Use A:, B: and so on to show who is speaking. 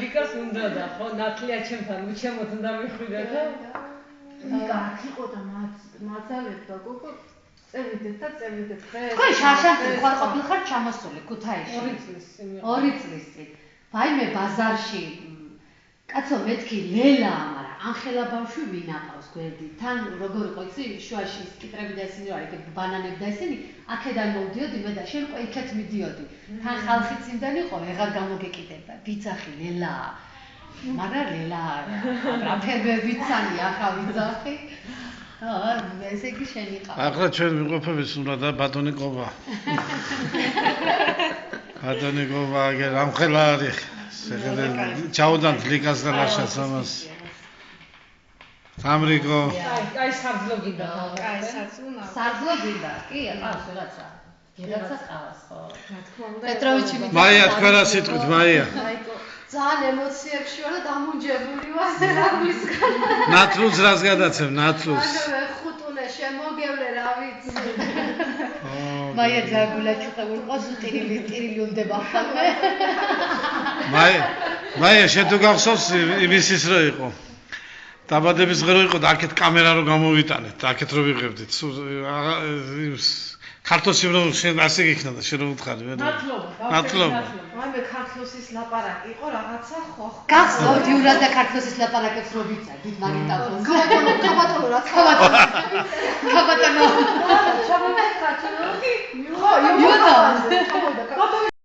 A: ლიკას უნდა და ხო ნათლია ჩემთან უჩემოთ უნდა მიხვიდე და
B: ლიკა იყო და მაძალებდა გოგო წევიდეთ და წევიდეთ ხე
C: თქვენ შარშანში ხარ ყოფილხარ ჩამოსული ქუთაისში 2 წლის წინ ვაიმე ბაზარში კაცო მეთქი ლელა მაგრამ ანხელა ბავშვი ვინ აყავს გვერდით თან როგორ იყო იცი შუაში ის კიტრები და ისინი რა იქ ბანანები და ისინი აქედან მოვდიოდი მე და შენ ყო იქეთ მიდიოდი თან ხალხი წინდან იყო ვეღარ გამოგეკიდება ბიძახი ლელა მაგრამ ლელა არა ფერმე ვიცანი ახლა ვიძახი ესე იგი შენ იყავ
D: ახლა ჩვენ ვიყოფებით უნდა და ბატონი ყობა ბატონი ყობა აგერ ამხელა არის ჩაუდან ლიკას და ლაშას ამას ამრიგო
A: აი სარძლო გინდა
B: აი
C: სარძლო გინდა კი ყავს ვიღაცა ყავს ხო
B: რა თქმა უნდა
C: პეტროვიჩი
D: მაია თქვენ რა სიტყვით მაია
B: ძალიან ემოციებში ვარ და დამუნჯებული ვარ რამისგან
D: ნათლუს რას გადაცემ ნათლუს
B: ანუ ხუტუნე შემოგევლე რა ვიცი
C: მაია ძაგულაჩუყებული ყავს ტირილი უნდება ხოლმე
D: მაია შენ თუ გახსოვს იმისის რო იყო დაბადების დღე რო იყო და აქეთ კამერა რო გამოვიტანეთ აქეთ რო ვიღებდით ქართოსი რო შენ ასე გიქნოდა შენ რო უთხარი ნათლობა
B: მე ქართლოსის ლაპარაკი იყო რაღაცა ხო
C: გახსოვთ იურად და ქართლოსის ლაპარაკებს რო ვიცადით მაგიტავონზე
B: ქაბატონო რა
C: ქაბატონო
B: ჩამოვიდა ქართლო
C: ხო იოდა